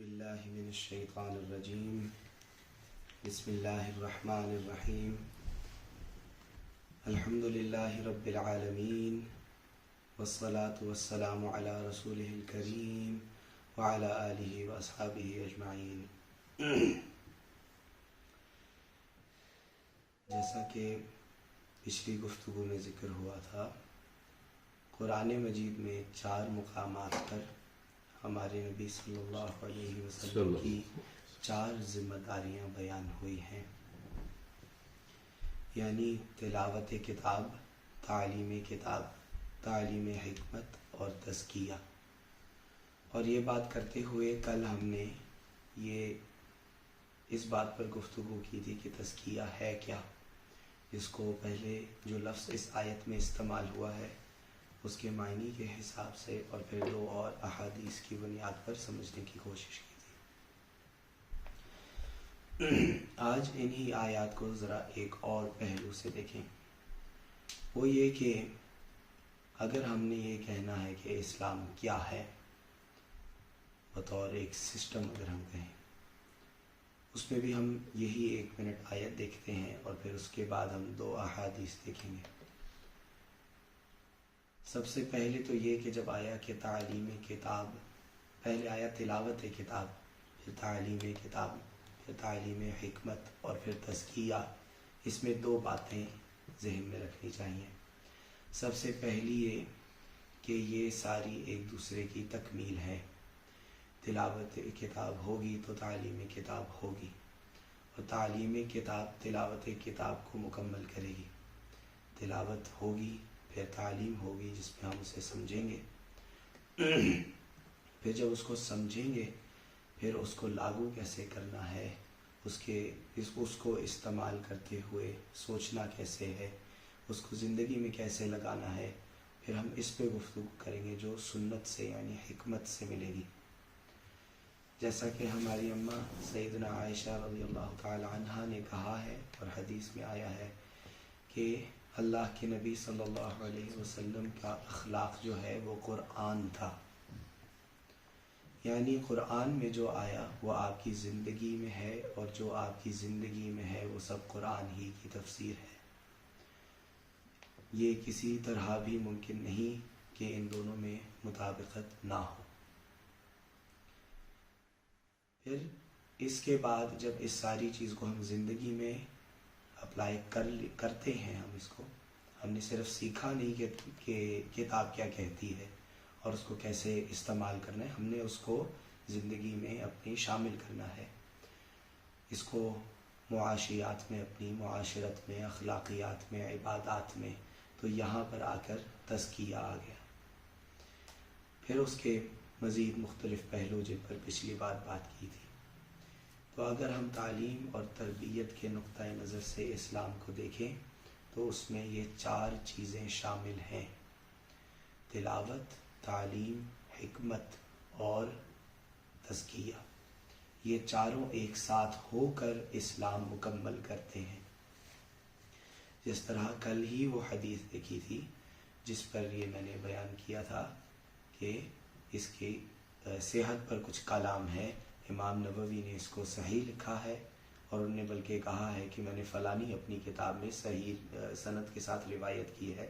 باللہ من الشیطان الرجیم بسم اللہ الرحمن الرحیم الحمد للہ رب العالمین والصلاة والسلام علی رسولہ الکریم وعلی آلہ واصحابہ اجمعین۔ جیسا کہ پچھلی گفتگو میں ذکر ہوا تھا، قرآن مجید میں 4 مقامات پر ہمارے نبی صلی اللہ علیہ وسلم کی 4 ذمہ داریاں بیان ہوئی ہیں، یعنی تلاوت کتاب، تعلیم حکمت اور تزکیہ۔ اور یہ بات کرتے ہوئے کل ہم نے اس بات پر گفتگو کی تھی کہ تزکیہ ہے کیا، جس کو پہلے جو لفظ اس آیت میں استعمال ہوا ہے اس کے معنی کے حساب سے اور پھر 2 اور احادیث کی بنیاد پر سمجھنے کی کوشش کی تھی۔ آج انہی آیات کو ذرا ایک اور پہلو سے دیکھیں، وہ یہ کہ اگر ہم نے یہ کہنا ہے کہ اسلام کیا ہے بطور ایک سسٹم، اگر ہم کہیں، اس میں بھی ہم یہی 1 منٹ آیت دیکھتے ہیں اور پھر اس کے بعد ہم 2 احادیث دیکھیں گے۔ سب سے پہلے تو یہ کہ جب آیا کہ تعلیم کتاب، پہلے آیا تلاوت کتاب، پھر تعلیم کتاب، پھر تعلیم حکمت اور پھر تزکیہ، اس میں 2 باتیں ذہن میں رکھنی چاہیے۔ سب سے پہلی یہ کہ یہ ساری ایک دوسرے کی تکمیل ہے۔ تلاوت کتاب ہوگی تو تعلیم کتاب ہوگی، اور تعلیم کتاب تلاوت کتاب کو مکمل کرے گی۔ تلاوت ہوگی پھر تعلیم ہوگی جس میں ہم اسے سمجھیں گے، پھر جب اس کو سمجھیں گے پھر اس کو لاگو کیسے کرنا ہے، اس کو استعمال کرتے ہوئے سوچنا کیسے ہے، اس کو زندگی میں کیسے لگانا ہے، پھر ہم اس پہ گفتگو کریں گے جو سنت سے یعنی حکمت سے ملے گی۔ جیسا کہ ہماری اماں سیدنا عائشہ رضی اللہ تعالی عنہ نے کہا ہے اور حدیث میں آیا ہے کہ اللہ کے نبی صلی اللہ علیہ وسلم کا اخلاق جو ہے وہ قرآن تھا، یعنی قرآن میں جو آیا وہ آپ کی زندگی میں ہے، اور جو آپ کی زندگی میں ہے وہ سب قرآن ہی کی تفسیر ہے۔ یہ کسی طرح بھی ممکن نہیں کہ ان دونوں میں مطابقت نہ ہو۔ پھر اس کے بعد جب اس ساری چیز کو ہم زندگی میں اپلائی کرتے ہیں، ہم نے صرف سیکھا نہیں کہ کتاب کیا کہتی ہے اور اس کو کیسے استعمال کرنا ہے، ہم نے اس کو زندگی میں اپنی شامل کرنا ہے، اس کو معاشیات میں، اپنی معاشرت میں، اخلاقیات میں، عبادات میں۔ تو یہاں پر آ کر تزکیہ آ گیا۔ پھر اس کے مزید مختلف پہلو جن پر پچھلی بار بات کی تھی۔ تو اگر ہم تعلیم اور تربیت کے نقطہ نظر سے اسلام کو دیکھیں تو اس میں یہ 4 چیزیں شامل ہیں: تلاوت، تعلیم، حکمت اور تزکیہ۔ یہ چاروں ایک ساتھ ہو کر اسلام مکمل کرتے ہیں۔ جس طرح کل ہی وہ حدیث دیکھی تھی جس پر یہ میں نے بیان کیا تھا کہ اس کی صحت پر کچھ کلام ہے، امام نووی نے اس کو صحیح لکھا ہے اور انہوں نے بلکہ کہا ہے کہ میں نے فلانی اپنی کتاب میں صحیح سند کے ساتھ روایت کی ہے،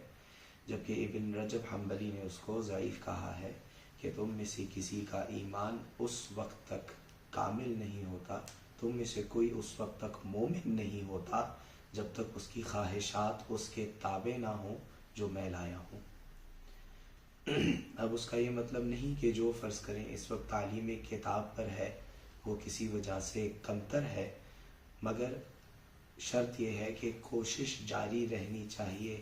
جبکہ ابن رجب حنبلی نے اس کو ضعیف کہا ہے کہ تم میں سے کسی کا ایمان اس وقت تک کامل نہیں ہوتا، تم میں سے کوئی اس وقت تک مومن نہیں ہوتا جب تک اس کی خواہشات اس کے تابع نہ ہوں جو میں لایا ہوں۔ اب اس کا یہ مطلب نہیں کہ جو فرض کریں اس وقت تعلیم کتاب پر ہے وہ کسی وجہ سے کمتر ہے، مگر شرط یہ ہے کہ کوشش جاری رہنی چاہیے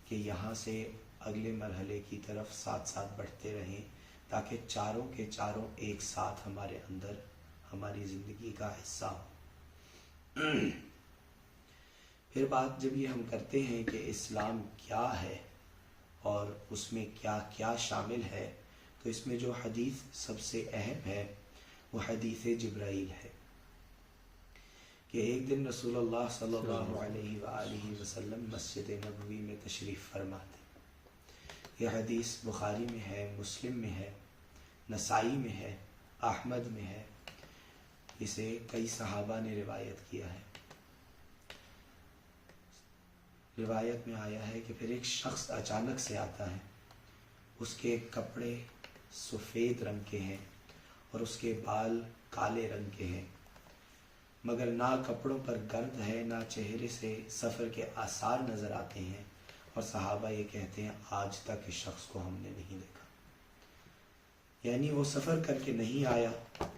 کہ یہاں سے اگلے مرحلے کی طرف ساتھ ساتھ بڑھتے رہیں، تاکہ چاروں کے چاروں ایک ساتھ ہمارے اندر ہماری زندگی کا حصہ ہو۔ پھر بات جب یہ ہم کرتے ہیں کہ اسلام کیا ہے اور اس میں کیا کیا شامل ہے، تو اس میں جو حدیث سب سے اہم ہے وہ حدیث جبرائیل ہے کہ ایک دن رسول اللہ صلی اللہ علیہ وآلہ وسلم مسجد نبوی میں تشریف فرما تھے۔ یہ حدیث بخاری میں ہے، مسلم میں ہے، نسائی میں ہے، احمد میں ہے، اسے کئی صحابہ نے روایت کیا ہے۔ روایت میں آیا ہے کہ پھر ایک شخص اچانک سے آتا ہے، اس کے کپڑے سفید رنگ کے ہیں اور اس کے بال کالے رنگ کے ہیں، مگر نہ کپڑوں پر گرد ہے نہ چہرے سے سفر کے آثار نظر آتے ہیں، اور صحابہ یہ کہتے ہیں آج تک اس شخص کو ہم نے نہیں دیکھا۔ یعنی وہ سفر کر کے نہیں آیا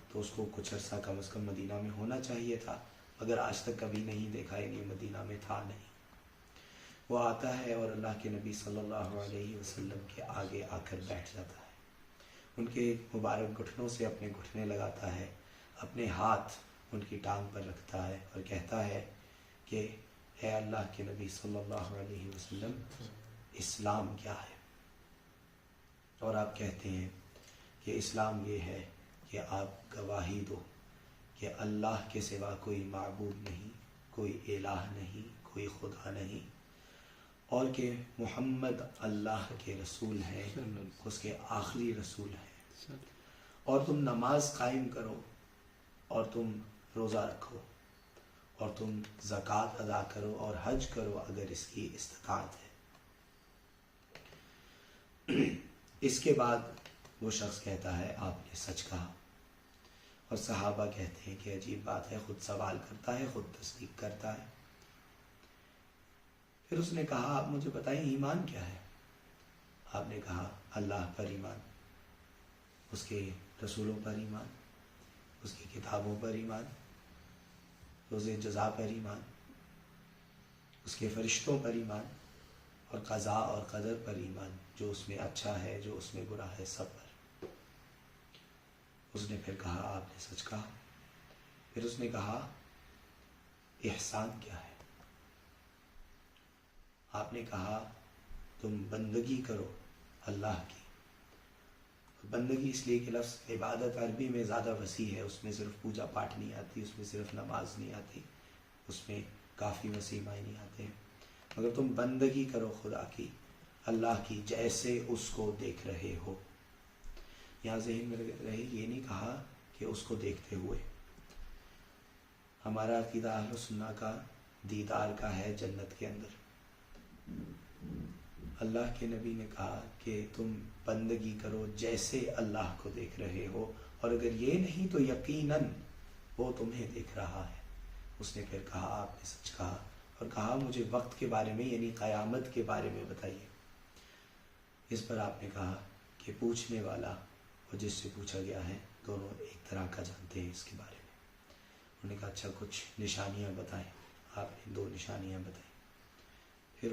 تو اس کو کچھ عرصہ کم از کم مدینہ میں ہونا چاہیے تھا، مگر آج تک کبھی نہیں دیکھا، یعنی مدینہ میں تھا نہیں۔ وہ آتا ہے اور اللہ کے نبی صلی اللہ علیہ وسلم کے آگے آ کر بیٹھ جاتا ہے، ان کے مبارک گھٹنوں سے اپنے گھٹنے لگاتا ہے، اپنے ہاتھ ان کی ٹانگ پر رکھتا ہے اور کہتا ہے کہ اے اللہ کے نبی صلی اللہ علیہ وسلم، اسلام کیا ہے؟ اور آپ کہتے ہیں کہ اسلام یہ ہے کہ آپ گواہی دو کہ اللہ کے سوا کوئی معبود نہیں، کوئی الہ نہیں، کوئی خدا نہیں، اور کہ محمد اللہ کے رسول ہیں، اس کے آخری رسول ہیں، اور تم نماز قائم کرو، اور تم روزہ رکھو، اور تم زکوٰۃ ادا کرو اور حج کرو اگر اس کی استطاعت ہے۔ اس کے بعد وہ شخص کہتا ہے آپ نے سچ کہا، اور صحابہ کہتے ہیں کہ عجیب بات ہے، خود سوال کرتا ہے، خود تصدیق کرتا ہے۔ پھر اس نے کہا آپ مجھے بتائیں ایمان کیا ہے؟ آپ نے کہا اللہ پر ایمان، اس کے رسولوں پر ایمان، اس کی کتابوں پر ایمان، روز جزا پر ایمان، اس کے فرشتوں پر ایمان، اور قضاء اور قدر پر ایمان، جو اس میں اچھا ہے جو اس میں برا ہے سب پر۔ اس نے پھر کہا آپ نے سچ کہا۔ پھر اس نے کہا احسان کیا ہے؟ آپ نے کہا تم بندگی کرو اللہ کی۔ بندگی اس لیے کہ لفظ عبادت عربی میں زیادہ وسیع ہے، اس میں صرف پوجا پاٹ نہیں آتی، اس میں صرف نماز نہیں آتی، اس میں کافی وسیع معنی آتے ہیں، مگر تم بندگی کرو خدا کی، اللہ کی، جیسے اس کو دیکھ رہے ہو۔ یہاں ذہن میں رہے یہ نہیں کہا کہ اس کو دیکھتے ہوئے۔ ہمارا عقیدہ اہل سنہ کا دیدار کا ہے جنت کے اندر۔ اللہ کے نبی نے کہا کہ تم بندگی کرو جیسے اللہ کو دیکھ رہے ہو، اور اگر یہ نہیں تو یقیناً وہ تمہیں دیکھ رہا ہے۔ اس نے پھر کہا آپ نے سچ کہا، اور کہا مجھے وقت کے بارے میں یعنی قیامت کے بارے میں بتائیے۔ اس پر آپ نے کہا کہ پوچھنے والا اور جس سے پوچھا گیا ہے دونوں ایک طرح کا جانتے ہیں اس کے بارے میں۔ انہوں نے کہا اچھا کچھ نشانیاں بتائیں۔ آپ نے 2 نشانیاں بتائیں۔ پھر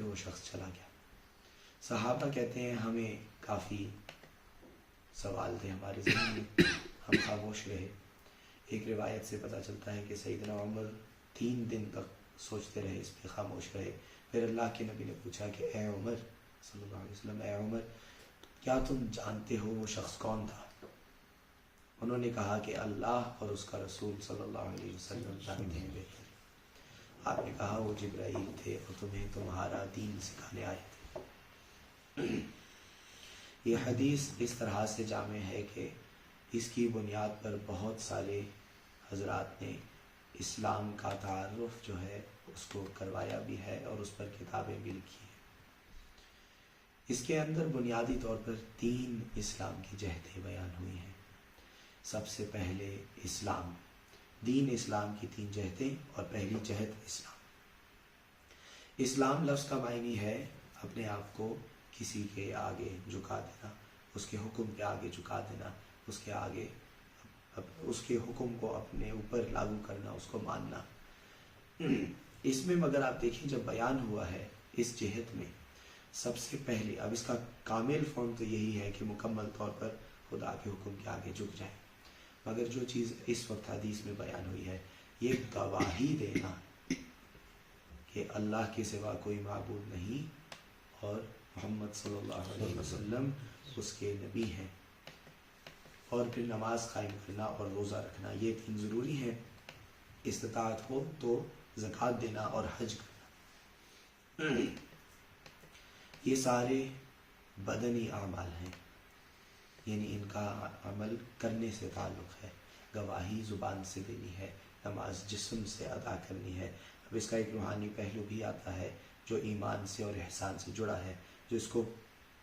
وہ شخص چلا گیا۔ صحابہ کہتے ہیں ہمیں کافی سوال تھے ہمارے ذہن میں، ہم خاموش رہے۔ ایک روایت سے پتہ چلتا ہے کہ سیدنا عمر 3 دن تک سوچتے رہے، اس پہ خاموش رہے۔ پھر اللہ کے نبی نے پوچھا کہ اے عمر صلی اللہ علیہ وسلم، اے عمر کیا تم جانتے ہو وہ شخص کون تھا؟ انہوں نے کہا کہ اللہ اور اس کا رسول صلی اللہ علیہ وسلم جانتے ہیں بہتر۔ آپ نے کہا وہ جبرائیل تھے اور تمہیں تمہارا دین سکھانے آئے تھے۔ یہ حدیث اس طرح سے جامع ہے کہ اس کی بنیاد پر بہت سارے حضرات نے اسلام کا تعارف جو ہے اس کو کروایا بھی ہے اور اس پر کتابیں بھی لکھی ہیں۔ اس کے اندر بنیادی طور پر 3 اسلام کی جہتیں بیان ہوئی ہیں۔ سب سے پہلے اسلام، دین اسلام کی 3 جہتیں، اور پہلی جہت اسلام۔ اسلام لفظ کا معنی ہے اپنے آپ کو کسی کے آگے جھکا دینا، اس کے حکم کے آگے جھکا دینا، اس کے آگے اس کے حکم کو اپنے اوپر لاگو کرنا، اس کو ماننا۔ اس میں مگر آپ دیکھیں جب بیان ہوا ہے اس جہت میں سب سے پہلے، اب اس کا کامل فارم تو یہی ہے کہ مکمل طور پر خدا کے حکم کے آگے جھک جائیں، مگر جو چیز اس وقت حدیث میں بیان ہوئی ہے یہ گواہی دینا کہ اللہ کے سوا کوئی معبود نہیں اور محمد صلی اللہ علیہ وسلم اس کے نبی ہیں، اور پھر نماز قائم کرنا اور روزہ رکھنا، یہ 3 ضروری ہیں۔ استطاعت ہو تو زکوٰۃ دینا اور حج کرنا۔ یہ سارے بدنی اعمال ہیں، یعنی ان کا عمل کرنے سے تعلق ہے۔ گواہی زبان سے دینی ہے، نماز جسم سے ادا کرنی ہے۔ اب اس کا ایک روحانی پہلو بھی آتا ہے جو ایمان سے اور احسان سے جڑا ہے، جو اس کو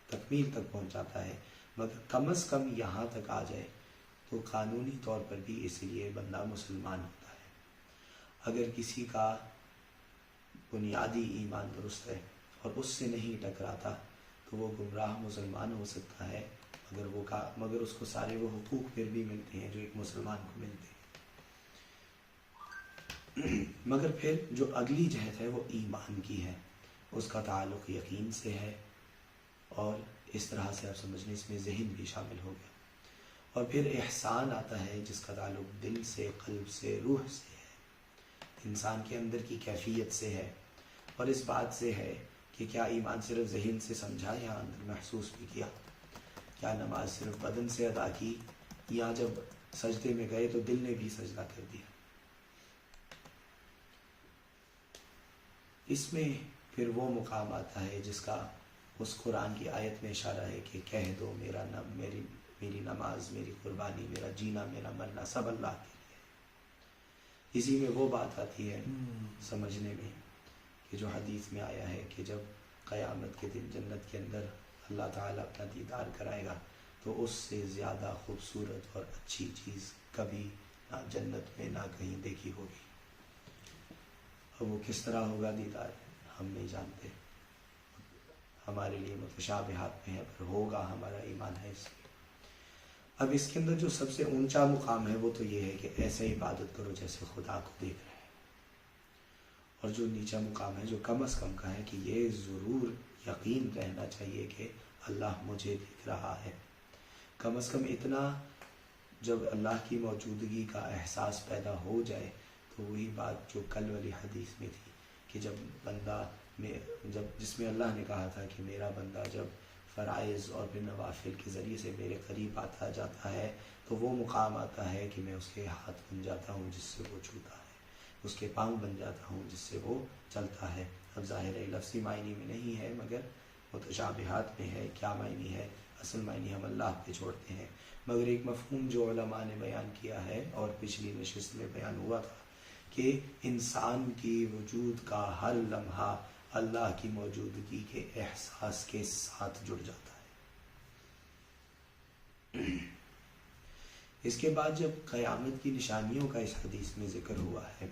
تکمیل تک پہنچاتا ہے، مگر کم از کم یہاں تک آ جائے تو قانونی طور پر بھی اسی لیے بندہ مسلمان ہوتا ہے۔ اگر کسی کا بنیادی ایمان درست ہے اور اس سے نہیں ٹکراتا تو وہ گمراہ مسلمان ہو سکتا ہے، مگر اس کو سارے وہ حقوق پھر بھی ملتے ہیں جو ایک مسلمان کو ملتے ہیں۔ مگر پھر جو اگلی جہت ہے وہ ایمان کی ہے، اس کا تعلق یقین سے ہے، اور اس طرح سے آپ سمجھنے اس میں ذہن بھی شامل ہو گیا۔ اور پھر احسان آتا ہے جس کا تعلق دل سے، قلب سے، روح سے ہے، انسان کے اندر کی کیفیت سے ہے، اور اس بات سے ہے کہ کیا ایمان صرف ذہن سے سمجھا یا اندر محسوس بھی کیا، کیا نماز صرف بدن سے ادا کی یا جب سجدے میں گئے تو دل نے بھی سجدہ کر دیا۔ اس میں پھر وہ مقام آتا ہے جس کا اس قرآن کی آیت میں اشارہ ہے کہ کہہ دو میری نماز، میری قربانی، میرا جینا، میرا مرنا سب اللہ کے لیے۔ اسی میں وہ بات آتی ہے سمجھنے میں کہ جو حدیث میں آیا ہے کہ جب قیامت کے دن جنت کے اندر اللہ تعالیٰ اپنا دیدار کرائے گا تو اس سے زیادہ خوبصورت اور اچھی چیز کبھی نہ جنت میں نہ کہیں دیکھی ہوگی۔ اور وہ کس طرح ہوگا دیدار ہم نہیں جانتے، ہمارے لیے متشابہات میں ہے، پر ہوگا، ہمارا ایمان ہے اس میں۔ اب اس کے اندر جو سب سے اونچا مقام ہے وہ تو یہ ہے کہ ایسے عبادت کرو جیسے خدا کو دیکھ رہے ہیں، اور جو نیچا مقام ہے جو کم از کم کا ہے کہ یہ ضرور یقین رہنا چاہیے کہ اللہ مجھے دیکھ رہا ہے۔ کم از کم اتنا جب اللہ کی موجودگی کا احساس پیدا ہو جائے تو وہی بات جو کل والی حدیث میں تھی کہ جس میں اللہ نے کہا تھا کہ میرا بندہ جب فرائض اور پھر نوافل کے ذریعے سے میرے قریب آتا جاتا ہے تو وہ مقام آتا ہے کہ میں اس کے ہاتھ بن جاتا ہوں جس سے وہ چھوتا ہے، اس کے پاؤں بن جاتا ہوں جس سے وہ چلتا ہے۔ اب ظاہر ہے لفظی معنی میں نہیں ہے مگر متشابہات میں ہے، کیا معنی ہے، اصل معنی ہم اللہ پہ چھوڑتے ہیں۔ مگر ایک مفہوم جو علماء نے بیان کیا ہے اور پچھلی نشست میں بیان ہوا تھا کہ انسان کی وجود کا ہر لمحہ اللہ کی موجودگی کے احساس کے ساتھ جڑ جاتا ہے۔ اس کے بعد جب قیامت کی نشانیوں کا اس حدیث میں ذکر ہوا ہے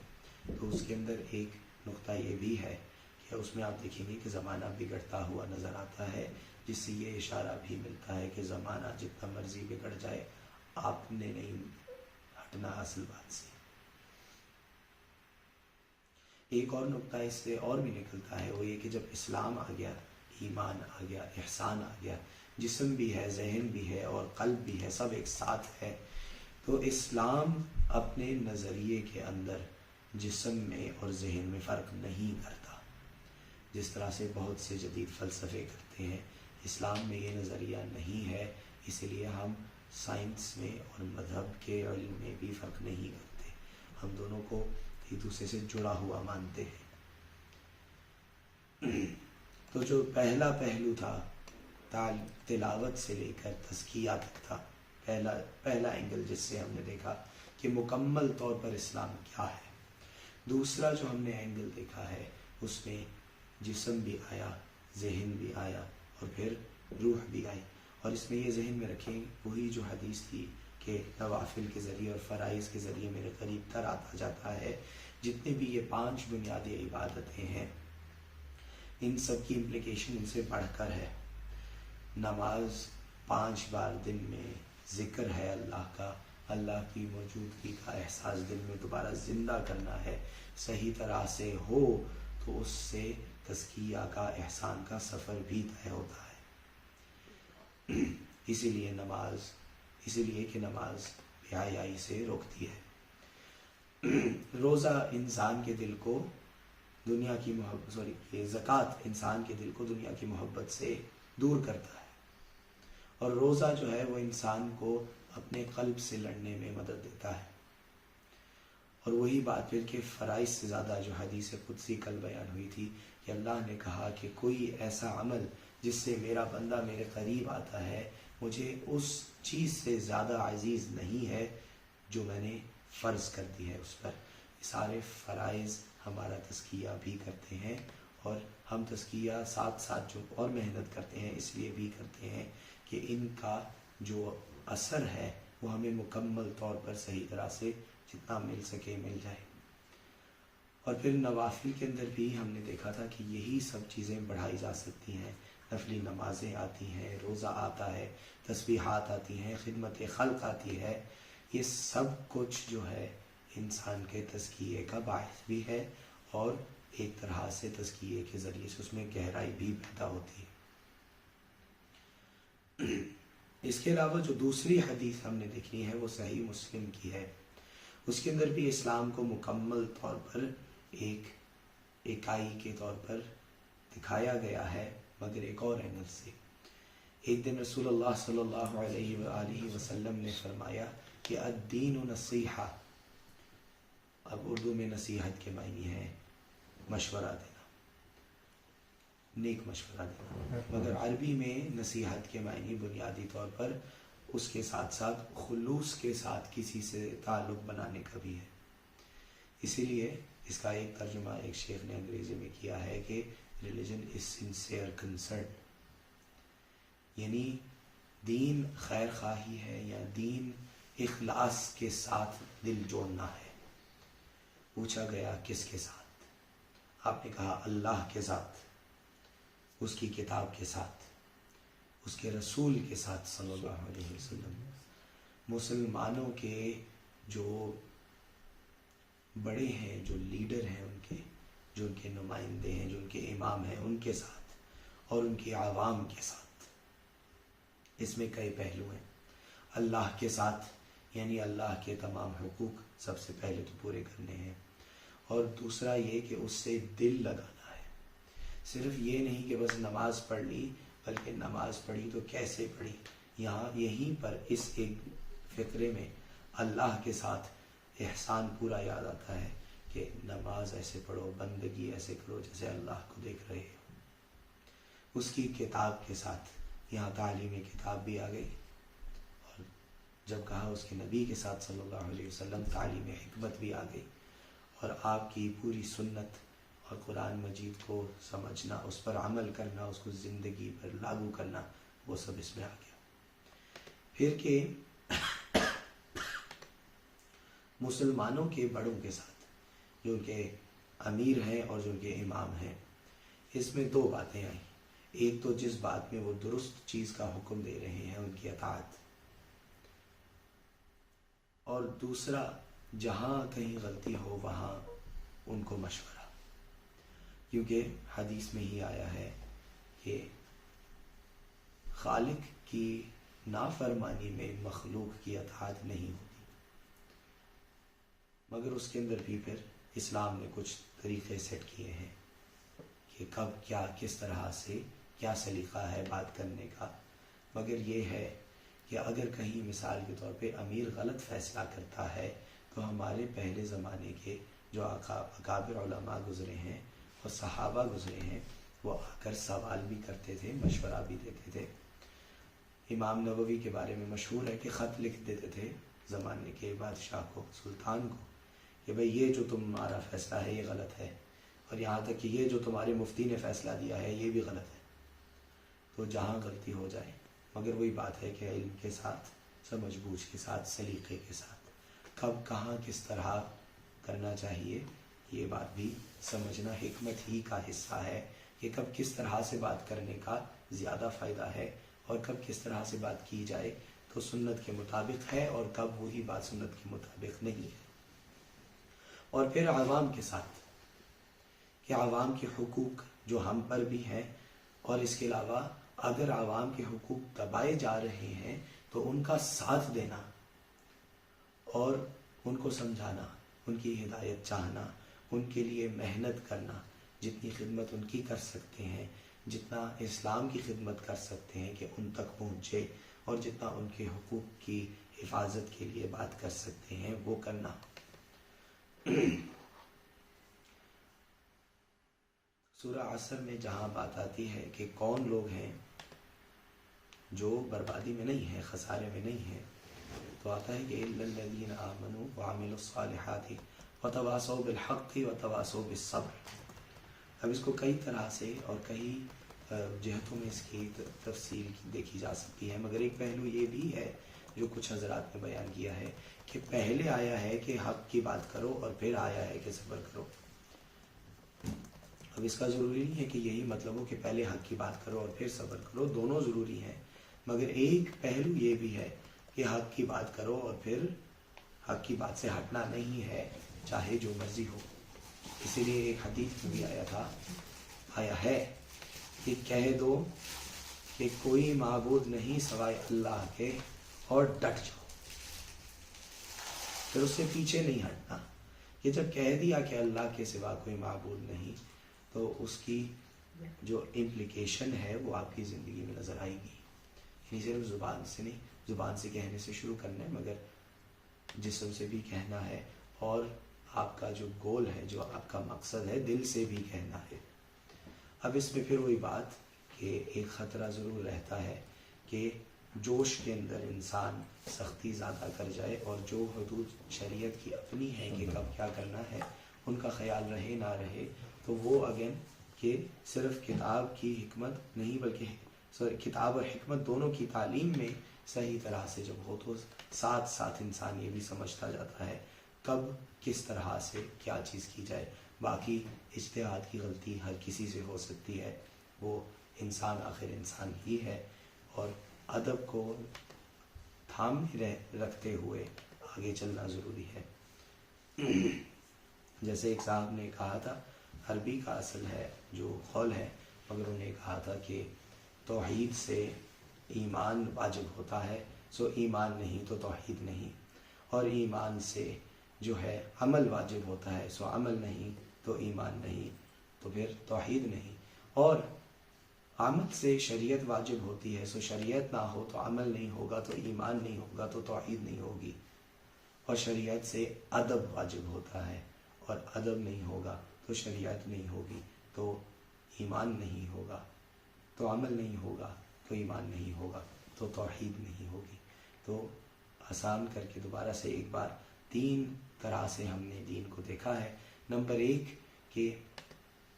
تو اس کے اندر ایک نقطہ یہ بھی ہے کہ اس میں آپ دیکھیں گے کہ زمانہ بگڑتا ہوا نظر آتا ہے، جس سے یہ اشارہ بھی ملتا ہے کہ زمانہ جتنا مرضی بگڑ جائے آپ نے نہیں ہٹنا اصل بات سے۔ ایک اور نقطہ اس سے اور بھی نکلتا ہے، وہ یہ کہ جب اسلام آ گیا، ایمان آ گیا، احسان آ گیا، جسم بھی ہے، ذہن بھی ہے اور قلب بھی ہے، سب ایک ساتھ ہے، تو اسلام اپنے نظریے کے اندر جسم میں اور ذہن میں فرق نہیں کرتا، جس طرح سے بہت سے جدید فلسفے کرتے ہیں۔ اسلام میں یہ نظریہ نہیں ہے، اس لیے ہم سائنس میں اور مذہب کے علم میں بھی فرق نہیں کرتے، ہم دونوں کو ایک دوسرے سے جڑا ہوا مانتے ہیں۔ تو جو پہلا پہلو تھا تلاوت سے لے کر تزکیہ تک تھا، پہلا اینگل جس سے ہم نے دیکھا کہ مکمل طور پر اسلام کیا ہے۔ دوسرا جو ہم نے اینگل دیکھا ہے اس میں جسم بھی آیا، ذہن بھی آیا اور پھر روح بھی آئی، اور اس میں یہ ذہن میں رکھیں وہی جو حدیث تھی کہ نوافل کے ذریعے اور فرائض کے ذریعے میرے قریب تر آتا جاتا ہے۔ جتنے بھی یہ 5 بنیادی عبادتیں ہیں ان سب کی امپلیکیشن ان سے بڑھ کر ہے۔ نماز 5 بار دن میں ذکر ہے اللہ کا، اللہ کی موجودگی کا احساس دل میں دوبارہ زندہ کرنا ہے، صحیح طرح سے ہو تو اس سے تزکیہ کا، احسان کا سفر بھی طے ہوتا ہے۔ اسی لیے کہ نماز بے حیائی سے روکتی ہے۔ روزہ انسان کے دل کو دنیا کی محبت زکوٰۃ انسان کے دل کو دنیا کی محبت سے دور کرتا ہے، اور روزہ جو ہے وہ انسان کو اپنے قلب سے لڑنے میں مدد دیتا ہے۔ اور وہی بات پھر کہ فرائض سے زیادہ جو حدیث قدسی کل بیان ہوئی تھی کہ اللہ نے کہا کہ کوئی ایسا عمل جس سے میرا بندہ میرے قریب آتا ہے مجھے اس چیز سے زیادہ عزیز نہیں ہے جو میں نے فرض کر دی ہے اس پر. سارے فرائض ہمارا تزکیہ بھی کرتے ہیں، اور ہم تزکیہ ساتھ ساتھ جو اور محنت کرتے ہیں اس لیے بھی کرتے ہیں کہ ان کا جو اثر ہے وہ ہمیں مکمل طور پر صحیح طرح سے جتنا مل سکے مل جائے. اور پھر نوافل کے اندر بھی ہم نے دیکھا تھا کہ یہی سب چیزیں بڑھائی جا سکتی ہیں. نفلی نمازیں آتی ہیں، روزہ آتا ہے، تسبیحات آتی ہیں، خدمت خلق آتی ہے. یہ سب کچھ جو ہے انسان کے تزکیے کا باعث بھی ہے، اور ایک طرح سے تزکیے کے ذریعے سے اس میں گہرائی بھی پیدا ہوتی ہے. اس کے علاوہ جو دوسری حدیث ہم نے دیکھنی ہے وہ صحیح مسلم کی ہے. اس کے اندر بھی اسلام کو مکمل طور پر ایک اکائی کے طور پر دکھایا گیا ہے، مگر ایک اور اینگل سے. ایک دن رسول اللہ صلی اللہ علیہ وآلہ وسلم نے فرمایا کہ الدین نصیحہ. اب اردو میں نصیحت کے معنی ہے مشورہ دینا، نیک مشورہ دینا، مگر عربی میں نصیحت کے معنی بنیادی طور پر اس کے ساتھ ساتھ خلوص کے ساتھ کسی سے تعلق بنانے کا بھی ہے. اسی لیے اس کا ایک ترجمہ ایک شیخ نے انگریزی میں کیا ہے کہ ریلیجن از سنسیئر کنسرن، یعنی دین خیر خواہی ہے یا دین اخلاص کے ساتھ دل جوڑنا ہے. پوچھا گیا کس کے ساتھ؟ آپ نے کہا اللہ کے ساتھ، اس کی کتاب کے ساتھ، اس کے رسول کے ساتھ صلی اللہ علیہ وسلم. مسلمانوں کے جو بڑے ہیں، جو لیڈر ہیں ان کے، جو ان کے نمائندے ہیں، جو ان کے امام ہیں، ان کے ساتھ، اور ان کی عوام کے ساتھ. اس میں کئی پہلو ہیں. اللہ کے ساتھ یعنی اللہ کے تمام حقوق سب سے پہلے تو پورے کرنے ہیں، اور دوسرا یہ کہ اس سے دل لگانا ہے. صرف یہ نہیں کہ بس نماز پڑھ لی، بلکہ نماز پڑھی تو کیسے پڑھی. یہاں یہیں پر اس ایک فقرے میں اللہ کے ساتھ احسان پورا یاد آتا ہے کہ نماز ایسے پڑھو، بندگی ایسے کرو جیسے اللہ کو دیکھ رہے ہو. اس کی کتاب کے ساتھ یہاں تعلیم کتاب بھی آ گئی، اور جب کہا اس کے نبی کے ساتھ صلی اللہ علیہ وسلم تعلیم حکمت بھی آ گئی، اور آپ کی پوری سنت اور قرآن مجید کو سمجھنا، اس پر عمل کرنا، اس کو زندگی پر لاگو کرنا، وہ سب اس میں آ گیا. پھر کہ مسلمانوں کے بڑوں کے ساتھ، جو ان کے امیر ہیں اور جو ان کے امام ہیں، اس میں دو باتیں آئیں. ایک تو جس بات میں وہ درست چیز کا حکم دے رہے ہیں ان کی اطاعت، اور دوسرا جہاں کہیں غلطی ہو وہاں ان کو مشورہ. کیونکہ حدیث میں ہی آیا ہے کہ خالق کی نافرمانی میں مخلوق کی اطاعت نہیں ہوتی. مگر اس کے اندر بھی پھر اسلام نے کچھ طریقے سیٹ کیے ہیں کہ کب کیا کس طرح سے کیا سلیقہ ہے بات کرنے کا. مگر یہ ہے کہ اگر کہیں مثال کے طور پہ امیر غلط فیصلہ کرتا ہے تو ہمارے پہلے زمانے کے جو اکابر علماء گزرے ہیں اور صحابہ گزرے ہیں، وہ آ کر سوال بھی کرتے تھے، مشورہ بھی دیتے تھے. امام نووی کے بارے میں مشہور ہے کہ خط لکھ دیتے تھے زمانے کے بادشاہ کو، سلطان کو، کہ بھئی یہ جو تمہارا فیصلہ ہے یہ غلط ہے، اور یہاں تک کہ یہ جو تمہارے مفتی نے فیصلہ دیا ہے یہ بھی غلط ہے. تو جہاں غلطی ہو جائے، مگر وہی بات ہے کہ علم کے ساتھ، سمجھ بوجھ کے ساتھ، سلیقے کے ساتھ، کب کہاں کس طرح کرنا چاہیے، یہ بات بھی سمجھنا حکمت ہی کا حصہ ہے کہ کب کس طرح سے بات کرنے کا زیادہ فائدہ ہے، اور کب کس طرح سے بات کی جائے تو سنت کے مطابق ہے، اور کب وہی بات سنت کے مطابق نہیں ہے. اور پھر عوام کے ساتھ کہ عوام کے حقوق جو ہم پر بھی ہیں، اور اس کے علاوہ اگر عوام کے حقوق دبائے جا رہے ہیں تو ان کا ساتھ دینا اور ان کو سمجھانا، ان کی ہدایت چاہنا، ان کے لیے محنت کرنا، جتنی خدمت ان کی کر سکتے ہیں، جتنا اسلام کی خدمت کر سکتے ہیں کہ ان تک پہنچے، اور جتنا ان کے حقوق کی حفاظت کے لیے بات کر سکتے ہیں وہ کرنا. سورہ عصر میں جہاں بات آتی ہے کہ کون لوگ ہیں جو بربادی میں نہیں ہیں، خسارے میں نہیں ہیں، تو آتا ہے کہ الا الذین آمنوا وعملوا الصالحات وتواصوا بالحق وتواصوا بالصبر. اب اس کو کئی طرح سے اور کئی جہتوں میں اس کی تفصیل دیکھی جا سکتی ہے، مگر ایک پہلو یہ بھی ہے جو کچھ حضرات نے بیان کیا ہے کہ پہلے آیا ہے کہ حق کی بات کرو اور پھر آیا ہے کہ صبر کرو. اب اس کا ضروری نہیں ہے کہ یہی مطلب ہو کہ پہلے حق کی بات کرو اور پھر صبر کرو، دونوں ضروری ہیں، مگر ایک پہلو یہ بھی ہے کہ حق کی بات کرو اور پھر حق کی بات سے ہٹنا نہیں ہے چاہے جو مرضی ہو. اسی لیے ایک حدیث میں بھی آیا ہے کہ کہہ دو کہ کوئی معبود نہیں سوائے اللہ کے اور ڈٹ جاؤ، پھر اس سے پیچھے نہیں ہٹنا. یہ جب کہہ دیا کہ اللہ کے سوا کوئی معبود نہیں تو اس کی جو امپلیکیشن ہے وہ آپ کی زندگی میں نظر آئے گی. یعنی صرف زبان سے نہیں، زبان سے کہنے سے شروع کرنا ہے مگر جسم سے بھی کہنا ہے، اور آپ کا جو گول ہے، جو آپ کا مقصد ہے، دل سے بھی کہنا ہے. اب اس میں پھر وہی بات کہ ایک خطرہ ضرور رہتا ہے کہ جوش کے اندر انسان سختی زیادہ کر جائے اور جو حدود شریعت کی اپنی ہے کہ کب کیا کرنا ہے ان کا خیال رہے نہ رہے، تو وہ اگین کہ صرف کتاب کی حکمت نہیں بلکہ کتاب اور حکمت دونوں کی تعلیم میں صحیح طرح سے جب ہو تو ساتھ ساتھ انسان یہ بھی سمجھتا جاتا ہے کب کس طرح سے کیا چیز کی جائے. باقی اجتہاد کی غلطی ہر کسی سے ہو سکتی ہے، وہ انسان آخر انسان ہی ہے، اور ادب کو تھامے رکھتے ہوئے آگے چلنا ضروری ہے. جیسے ایک صاحب نے کہا تھا، عربی کا اصل ہے جو قول ہے، مگر انہوں نے کہا تھا کہ توحید سے ایمان واجب ہوتا ہے، سو ایمان نہیں تو توحید نہیں، اور ایمان سے جو ہے عمل واجب ہوتا ہے، سو عمل نہیں تو ایمان نہیں، تو پھر توحید نہیں، اور عمل سے شریعت واجب ہوتی ہے، سو شریعت نہ ہو تو عمل نہیں ہوگا، تو ایمان نہیں ہوگا، تو توحید نہیں ہوگی، اور شریعت سے ادب واجب ہوتا ہے اور ادب نہیں ہوگا تو شریعت نہیں ہوگی، تو ایمان نہیں ہوگا، تو عمل نہیں ہوگا، تو ایمان نہیں ہوگا، تو توحید نہیں ہوگی. تو آسان کر کے دوبارہ سے ایک بار 3 طرح سے ہم نے دین کو دیکھا ہے. نمبر 1 کہ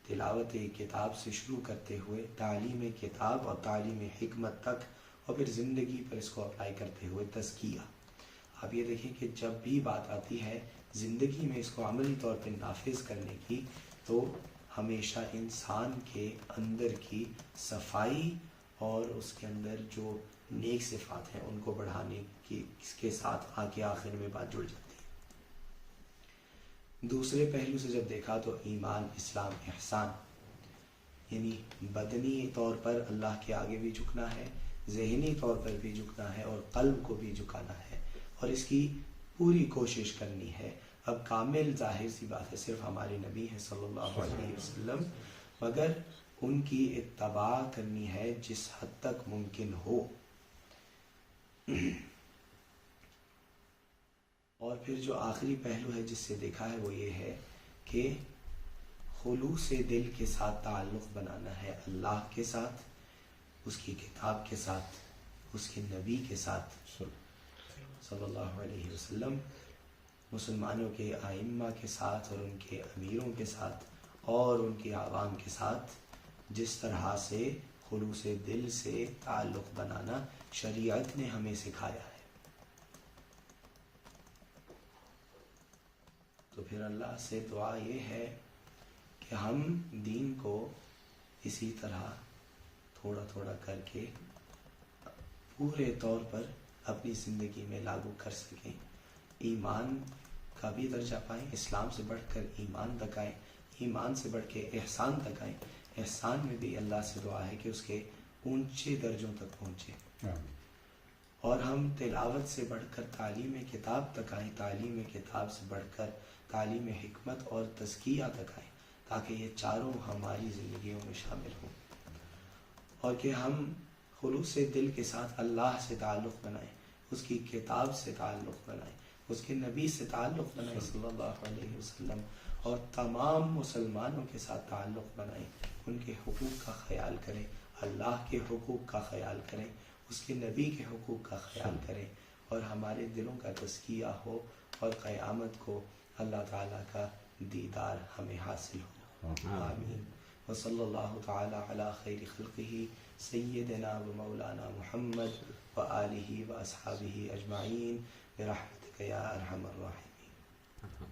تلاوت کتاب سے شروع کرتے ہوئے تعلیم کتاب اور تعلیم حکمت تک، اور پھر زندگی پر اس کو اپلائی کرتے ہوئے تزکیہ. آپ یہ دیکھیں کہ جب بھی بات آتی ہے زندگی میں اس کو عملی طور پہ نافذ کرنے کی، تو ہمیشہ انسان کے اندر کی صفائی اور اس کے اندر جو نیک صفات ہیں ان کو بڑھانے کی اس کے ساتھ آگے آخر میں بات جڑ جاتی ہے. دوسرے پہلو سے جب دیکھا تو ایمان، اسلام، احسان، یعنی بدنی طور پر اللہ کے آگے بھی جھکنا ہے، ذہنی طور پر بھی جھکنا ہے، اور قلب کو بھی جھکانا ہے، اور اس کی پوری کوشش کرنی ہے. اب کامل ظاہر سی بات ہے صرف ہمارے نبی ہیں صلی اللہ علیہ وسلم، مگر ان کی اتباع کرنی ہے جس حد تک ممکن ہو. اور پھر جو آخری پہلو ہے جس سے دیکھا ہے وہ یہ ہے کہ خلوص دل کے ساتھ تعلق بنانا ہے اللہ کے ساتھ، اس کی کتاب کے ساتھ، اس کے نبی کے ساتھ صلی اللہ علیہ وسلم، مسلمانوں کے ائمہ کے ساتھ اور ان کے امیروں کے ساتھ اور ان کی عوام کے ساتھ. جس طرح سے خلوص دل سے تعلق بنانا شریعت نے ہمیں سکھایا ہے. تو پھر اللہ سے دعا یہ ہے کہ ہم دین کو اسی طرح تھوڑا تھوڑا کر کے پورے طور پر اپنی زندگی میں لاگو کر سکیں، ایمان کا بھی درجہ پائیں، اسلام سے بڑھ کر ایمان تک آئیں، ایمان سے بڑھ کے احسان تک آئیں، احسان میں بھی اللہ سے دعا ہے کہ اس کے اونچے درجوں تک پہنچے، اور ہم تلاوت سے بڑھ کر تعلیم کتاب تک آئیں، تعلیم کتاب سے بڑھ کر تعلیم حکمت اور تزکیہ تک آئیں، تاکہ یہ چاروں ہماری زندگیوں میں شامل ہوں، اور کہ ہم خلوص دل کے ساتھ اللہ سے تعلق بنائیں، اس کی کتاب سے تعلق بنائیں، اس کے نبی سے تعلق بنائیں صلی اللہ علیہ وسلم، اور تمام مسلمانوں کے ساتھ تعلق بنائیں، ان کے حقوق کا خیال کریں، اللہ کے حقوق کا خیال کریں، اس کے نبی کے حقوق کا خیال کریں، اور ہمارے دلوں کا تزکیہ ہو، اور قیامت کو اللہ تعالیٰ کا دیدار ہمیں حاصل ہو. آمین. وصلی اللہ تعالی علی خیر خلقہ سیدنا و مولانا محمد و آلہ و اصحابہ اجمعین برحمتک یا ارحم الراحمین.